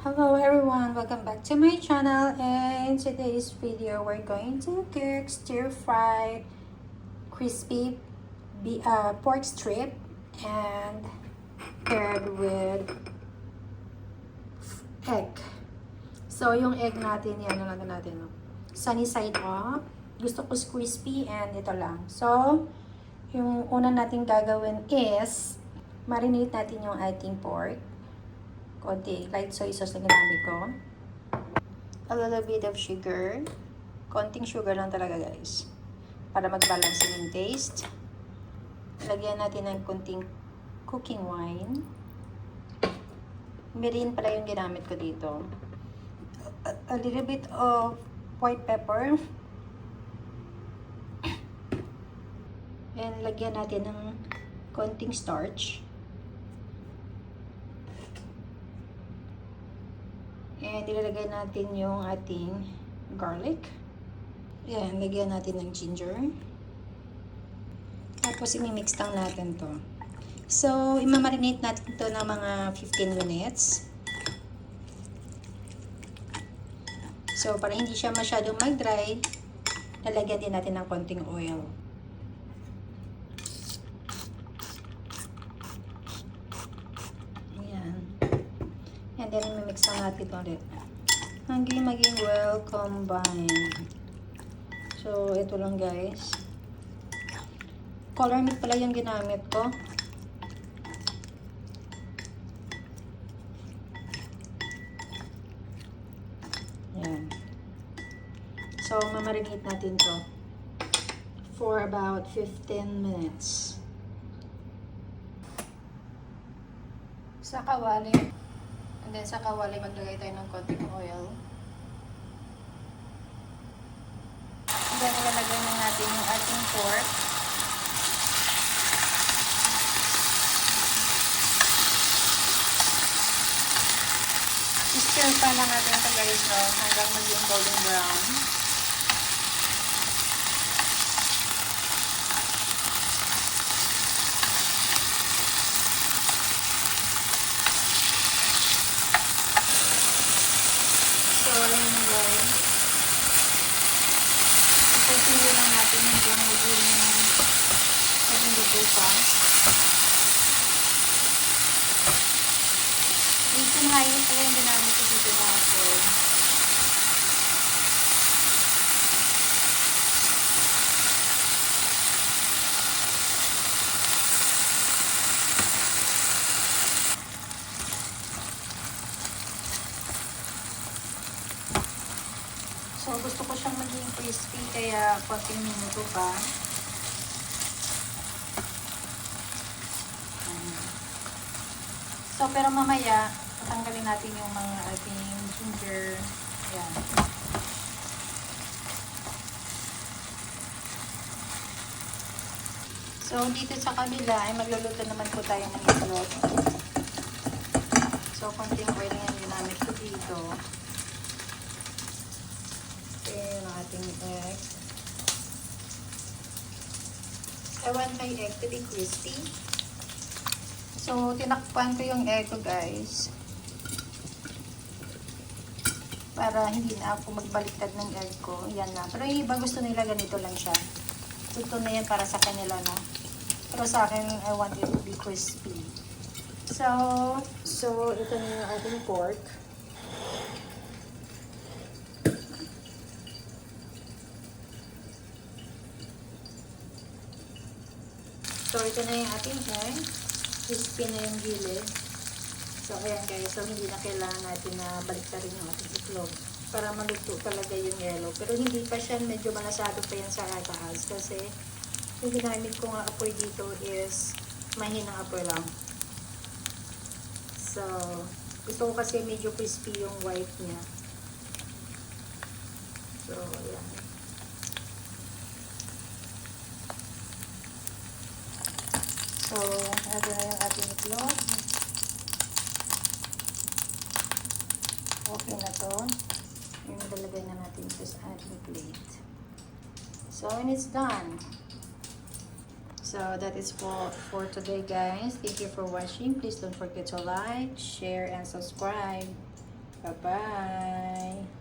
Hello everyone, welcome back to my channel. And in today's video we're going to cook stir-fried crispy pork strip and paired with egg. So yung egg natin yan, ano natin, no? Sunny side up. Gusto ko crispy and ito lang. So yung una natin gagawin is marinate natin yung ating pork. Konti light soy sauce na ginamit ko. A little bit of sugar. Konting sugar lang talaga guys. Para mag-balance yung taste. Lagyan natin ng konting cooking wine. Mirin pala yung ginamit ko dito. A little bit of white pepper. And lagyan natin ng konting starch. And ilalagay natin yung ating garlic. Ayan, lagyan natin ng ginger. Tapos imimix lang natin to. So, imamarinate natin to ng mga 15 minutes. So, para hindi siya masyadong mag-dry, lalagyan din natin ng konting oil. And then, imimix lang natin ito ulit. Hanggang maging well combined. So, ito lang guys. Color meat pala yung ginamit ko. Ayan. So, mamarinate natin to for about 15 minutes. Sa kawali. And then sa kawali, maglagay tayo ng konting oil. And then ilalagay na natin yung ating pork. I-stir pa lang natin ito guys, no? Hanggang maging golden brown. Continue lang natin hanggang maging luto pa. Medium high heat pala yung ginamit ko dito na ako. So, gusto ko siyang maging crispy, kaya konting minuto pa. So, pero mamaya, tatanggalin natin yung mga ating ginger. Ayan. So, dito sa kabila, ay magluluto naman po tayo ng itlog. So, konting oil yung ginamit ko dito. Ayan ang ating egg. I want my egg to be crispy. So, tinakpan ko yung egg ko guys. Para hindi na ako magbaliktad ng egg ko. Yan na. Pero yung iba gusto nila ganito lang siya. Tuto na yan para sa kanila, no? Pero sa akin, I want it to be crispy. So ito na yung ating pork. So, ito na yung ating egg. Crispy na yung gilid. So, ayan guys. So, hindi na kailangan natin na baliktarin yung ating itlog. Para maluto talaga yung yellow. Pero hindi pa siya, medyo malasado pa yan sa taas. Kasi, yung ginamit ko nga apoy dito is mahinang apoy lang. So, gusto ko kasi medyo crispy yung white niya. So, ayan. So, ito na yung ating itlog. Okay na to. Yung nalagay na natin ito sa ating plate. So, when it's done. So, that is for today, guys. Thank you for watching. Please don't forget to like, share, and subscribe. Bye-bye!